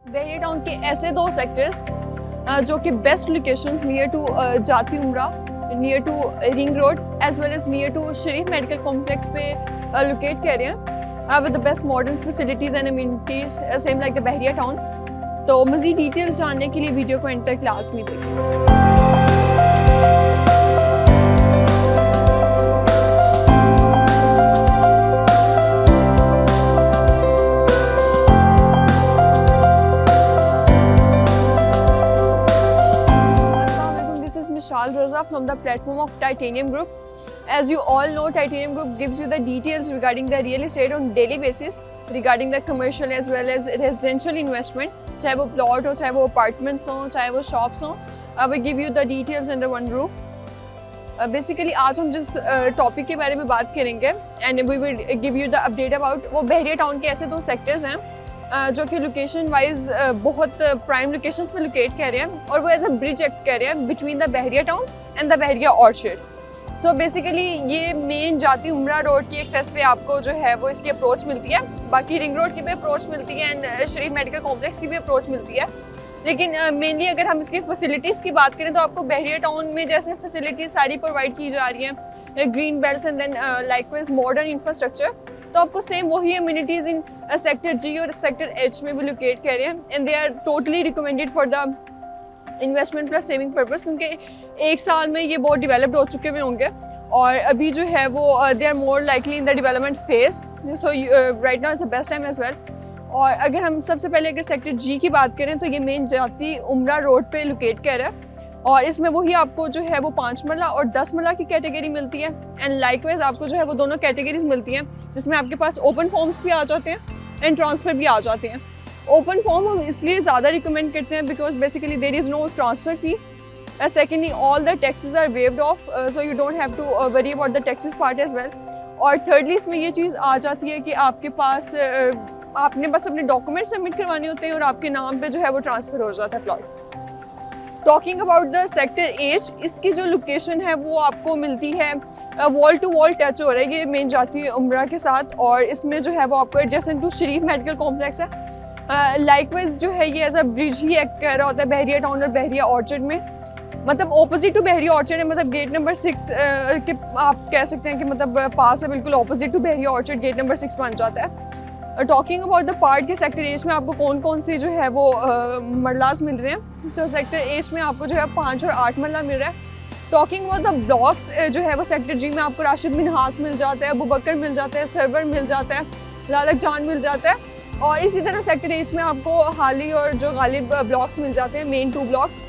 बहरिया town के ऐसे दो सेक्टर्स जो कि best locations near to Jati Umra, near to ring road as well as near to Sharif medical complex पे लोकेट कर रहे हैं with the best modern facilities and amenities same like the Bahria town. तो मज़ीद डिटेल्स जानने के लिए वीडियो को एंड तक लाजमी देखें। Shal Raza from the platform of Titanium Group. As you all know, Titanium Group gives you the details regarding the real estate on daily basis, regarding the commercial as well as residential investment. चाहे वो plot हो, चाहे वो apartments हो, चाहे वो shops हो, we give you the details under one roof. Basically आज हम जिस topic के बारे में बात करेंगे and we will give you the update about वो बहरिया टाउन के ऐसे दो sectors हैं जो कि लोकेशन वाइज बहुत प्राइम लोकेशंस पे लोकेट कर रहे हैं और वो एज अ ब्रिज एक्ट कर रहे हैं between the Bahria town and the Bahria orchard. So basically ये मेन जाती उमरा रोड की एक्सेस पे आपको जो है वो इसकी अप्रोच मिलती है, बाकी रिंग रोड की भी अप्रोच मिलती है एंड शरीफ मेडिकल कॉम्प्लेक्स की भी अप्रोच मिलती है। लेकिन मेनली अगर हम इसकी फैसिलिटीज़ की बात करें तो आपको बहरिया टाउन में जैसे फैसिलिटीज़ सारी प्रोवाइड की जा रही हैं, green belts and then likewise modern infrastructure, तो आपको सेम वही अम्यूनिटीज़ इन सेक्टर जी और सेक्टर एच में भी लोकेट कर रहे हैं and they are totally recommended for the investment plus saving purpose, क्योंकि एक साल में ये बहुत डेवलप्ड हो चुके हुए होंगे और अभी जो है वो they are more likely in the development phase, so right now is the best time as well. और अगर हम सबसे पहले अगर सेक्टर जी की बात करें तो ये मेन जाती उमरा रोड पे लोकेट कर रहा है और इसमें वही आपको जो है वो 5 मरला और 10 मरला की कैटेगरी मिलती है एंड लाइकवाइज आपको जो है वो दोनों कैटेगरीज मिलती हैं जिसमें आपके पास ओपन फॉर्म्स भी आ जाते हैं एंड ट्रांसफ़र भी आ जाते हैं। ओपन फॉर्म हम इसलिए ज़्यादा रिकमेंड करते हैं because basically there is no transfer fee, secondly all the taxes are waived off so you don't have to worry about the taxes part as well. और thirdly इसमें ये चीज़ आ जाती है कि आपके पास आपने बस अपने डॉक्यूमेंट सबमिट करवाने होते हैं और आपके नाम पे जो है वो ट्रांसफ़र हो जाता है plot. Talking about the sector H, इसकी जो लोकेशन है वो आपको मिलती है वॉल टू वॉल टच हो रहा है ये मेन जाती उमरा के साथ और इसमें जो है वो आपको adjacent to Sharif medical complex है। लाइकवाइज जो है ये एज अ ब्रिज ही एक्ट कर रहा होता है बहरिया टाउन और बहरिया ऑर्चर्ड में, मतलब ऑपोजिट टू बहरिया ऑर्चर्ड है, मतलब गेट नंबर 6 के आप कह सकते हैं कि मतलब पास है, बिल्कुल opposite to Bahria orchard gate number 6 बन जाता है। टॉकिंग अबाउट द पार्ट के सेक्टर एच में आपको कौन कौन सी जो है वो मरलाज मिल रहे हैं, तो सेक्टर एच में आपको जो है 5 और 8 मरला मिल रहा है। टॉकिंग अबाउट द ब्लॉक्स जो है वो सेक्टर जी में आपको राशिद मिनहास मिल जाता है, अबू बकर मिल जाता है, सरवर मिल जाता है, लालक जान मिल जाता है और इसी तरह सेक्टर एच में आपको हाली और जो गालिब ब्लॉक्स मिल जाते हैं, मेन 2 ब्लॉक्स।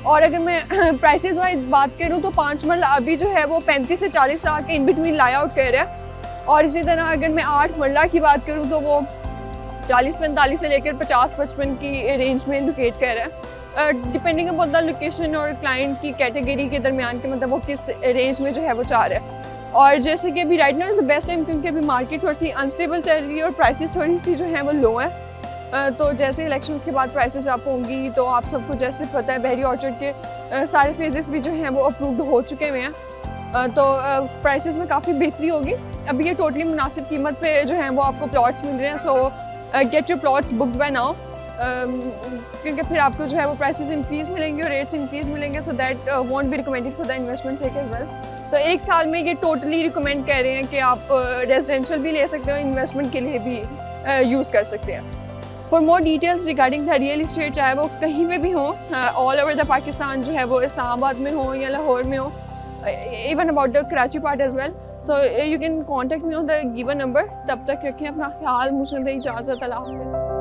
और अगर मैं प्राइसेस वाइज बात करूँ तो 5 मरला अभी जो है वो 35 से 40 लाख के इन बिटवीन लाई आउट कर रहा है और इसी तरह अगर मैं 8 मरला की बात करूँ तो वो 40-45 से लेकर 50-55 की रेंज में लोकेट कर रहा है, डिपेंडिंग अपॉन द लोकेशन और क्लाइंट की कैटेगरी के दरमियान के मतलब वो किस रेंज में जो है वो चाह रहा है। और जैसे कि अभी right now is the best time क्योंकि अभी मार्केट थोड़ी सी अनस्टेबल चल रही है और प्राइसेस थोड़ी सी जो हैं वो लो हैं, तो जैसे इलेक्शंस के बाद प्राइसेस अप होंगी तो आप सबको जैसे पता है बहरिया ऑर्चर्ड के सारे फेजेस भी जो हैं वो अप्रूव्ड हो चुके हुए हैं, तो प्राइसेस में काफ़ी बेहतरी होगी। अभी ये टोटली मुनासिब कीमत पे जो हैं वो आपको प्लॉट्स मिल रहे हैं, so get your plots booked by now, क्योंकि फिर आपको जो है वो प्राइसेस इंक्रीज़ मिलेंगे और रेट्स इंक्रीज़ मिलेंगे, so that won't be recommended for the investment sake as well. तो एक साल में ये टोटली रिकमेंड कर रहे हैं कि आप रेजिडेंशियल भी ले सकते हो और इन्वेस्टमेंट के लिए भी यूज़ कर सकते हैं। For more details regarding the real estate, चाहे वो कहीं पे भी हो ऑल ओवर द पाकिस्तान, जो है वो इस्लामाबाद में हो या लाहौर में हो, even about the Karachi part as well, so you can contact me on the given number। तब तक रखें अपना ख्याल, मुझे इजाज़त, अल्लाह हाफ़िज़।